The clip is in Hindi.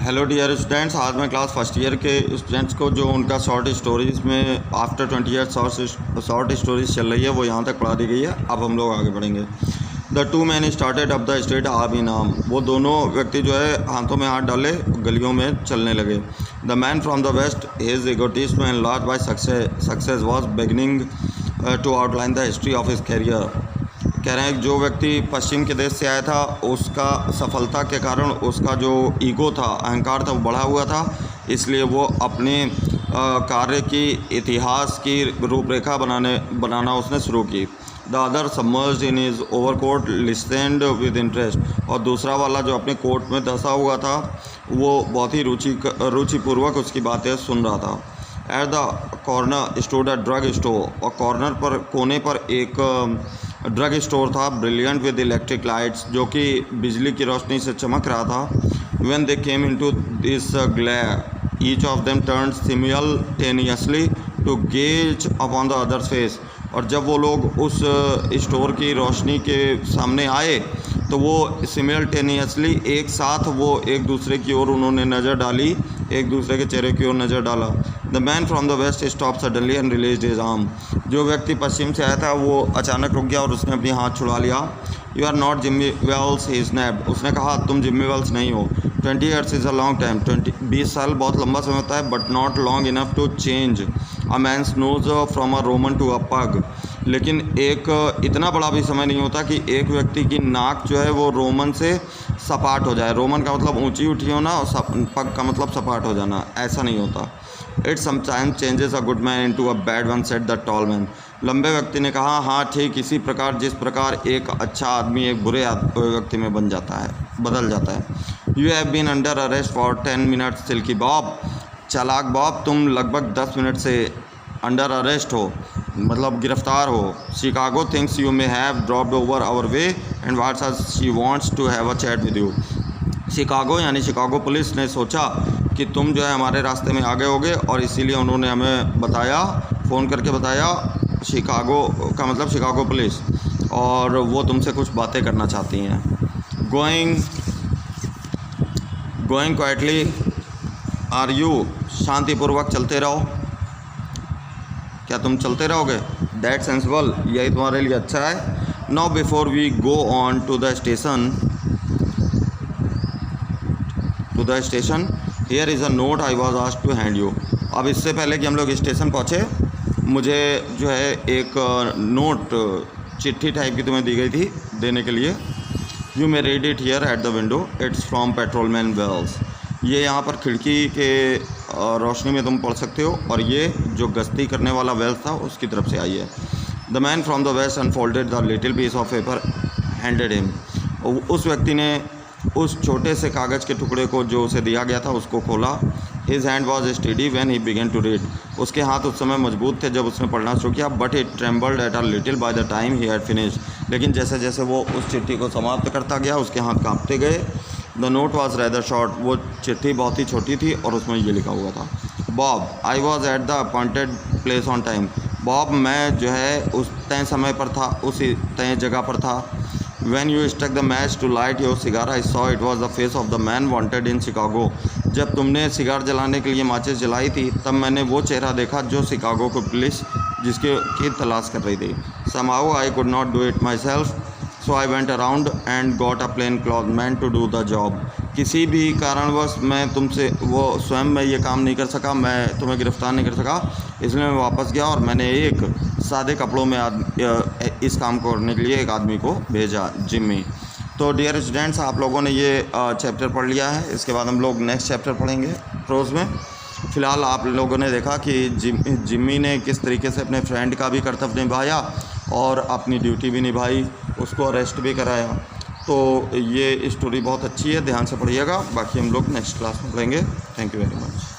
हेलो डियर स्टूडेंट्स, आज मैं क्लास फर्स्ट ईयर के स्टूडेंट्स को जो उनका शॉर्ट स्टोरीज़ में आफ्टर 20 ईयर्स शॉर्ट स्टोरीज़ चल रही है वो यहाँ तक पढ़ा दी गई है। अब हम लोग आगे बढ़ेंगे। The two man started up the street आबी नाम, वो दोनों व्यक्ति जो है हाथों में हाथ डाले गलियों में चलने लगे। The man from the west, his egotism and large by success was beginning to outline the history of his career. कह रहे हैं जो व्यक्ति पश्चिम के देश से आया था उसका सफलता के कारण उसका जो ईगो था, अहंकार था, वो बढ़ा हुआ था, इसलिए वो अपने कार्य की इतिहास की रूपरेखा बनाना उसने शुरू की। The other submerged in his overcoat listened with interest, और दूसरा वाला जो अपने कोट में धंसा हुआ था वो बहुत ही रुचिपूर्वक उसकी बातें सुन रहा था। At the corner stood a drug store, और कॉर्नर पर कोने पर एक ड्रग स्टोर था, ब्रिलियंट विद इलेक्ट्रिक लाइट्स, जो कि बिजली की रोशनी से चमक रहा था। When they came into this glare, each of them turned simultaneously to gaze upon the other's face, और जब वो लोग उस स्टोर की रोशनी के सामने आए तो वो सिमिलटेनियसली एक साथ वो एक दूसरे की ओर उन्होंने नज़र डाली, एक दूसरे के चेहरे की ओर नज़र डाला। The man from the west stop suddenly and released his arm, जो व्यक्ति पश्चिम से आया था वो अचानक रुक गया और उसने अपनी हाथ छुड़ा लिया। You are not Jimmy Wells, he snapped, उसने कहा तुम जिम्मी वेल्स नहीं हो। 20 years is a long time, 20 साल बहुत लंबा समय होता है, but not long enough to change a man's nose from a Roman to a pug, लेकिन एक इतना बड़ा भी समय नहीं होता कि एक व्यक्ति की नाक जो है वो रोमन से सपाट हो जाए। रोमन का मतलब ऊंची उठी होना और पग का मतलब सपाट हो जाना, ऐसा नहीं होता। It sometimes changes a good man into a bad one, said the tall man. लंबे व्यक्ति ने कहा हाँ ठीक इसी प्रकार जिस प्रकार एक अच्छा आदमी एक बुरे व्यक्ति में बदल जाता है। You have been under arrest for 10 minutes silky Bob, चालाक बॉब तुम लगभग 10 मिनट से अंडर अरेस्ट हो, मतलब गिरफ्तार हो। Chicago thinks you may have dropped over our way and what's she wants to have a chat with you. Chicago यानी शिकागो पुलिस ने सोचा कि तुम जो है हमारे रास्ते में आ गए होगे और इसीलिए उन्होंने हमें बताया, फ़ोन करके बताया, शिकागो का मतलब शिकागो पुलिस, और वो तुमसे कुछ बातें करना चाहती हैं। गोइंग क्वाइटली आर यू, शांतिपूर्वक चलते रहो, क्या तुम चलते रहोगे? दैट सेंसिबल, यही तुम्हारे लिए अच्छा है। Now before we go on to the station here is a note I was asked to hand you. अब इससे पहले कि हम लोग स्टेशन पहुँचे मुझे जो है एक नोट, चिट्ठी टाइप की तुम्हें दी गई थी देने के लिए। You may read it here at the window, it's from patrolman Wells, ये यहाँ पर खिड़की के रोशनी में तुम पढ़ सकते हो, और ये जो गश्ती करने वाला वेल्स था उसकी तरफ से आई है। The man from the west unfolded the little piece of paper handed him, उस व्यक्ति ने उस छोटे से कागज़ के टुकड़े को जो उसे दिया गया था उसको खोला। His hand was steady when he began to read, उसके हाथ उस समय मजबूत थे जब उसने पढ़ना शुरू किया। But it trembled at a little by the time he had finished, लेकिन जैसे जैसे वो उस चिट्ठी को समाप्त करता गया उसके हाथ कांपते गए। The note was rather short, वो चिट्ठी बहुत ही छोटी थी और उसमें ये लिखा हुआ था, Bob I was at the appointed place on time, Bob मैं जो है उस तय समय पर था, उसी तय जगह पर था। When you struck the match to light your cigar, I saw it was the face of the man wanted in Chicago. जब तुमने सिगार जलाने के लिए माचिस जलाई थी तब मैंने वो चेहरा देखा जो शिकागो को पुलिस की तलाश कर रही थी। Somehow I could not do it myself, so I went around and got a plain clothes man to do the job. किसी भी कारणवश मैं तुमसे वो स्वयं मैं ये काम नहीं कर सका, मैं तुम्हें गिरफ्तार नहीं कर सका, इसलिए मैं वापस गया और मैंने एक सादे कपड़ों में इस काम को करने के लिए एक आदमी को भेजा, जिम्मी। तो डियर स्टूडेंट्स, आप लोगों ने ये चैप्टर पढ़ लिया है, इसके बाद हम लोग नेक्स्ट चैप्टर पढ़ेंगे प्रोज में। फ़िलहाल आप लोगों ने देखा कि जिम्मी ने किस तरीके से अपने फ्रेंड का भी कर्तव्य निभाया और अपनी ड्यूटी भी निभाई, उसको अरेस्ट भी कराया। तो ये स्टोरी बहुत अच्छी है, ध्यान से पढ़िएगा, बाकी हम लोग नेक्स्ट क्लास में पढ़ेंगे। Thank you very much.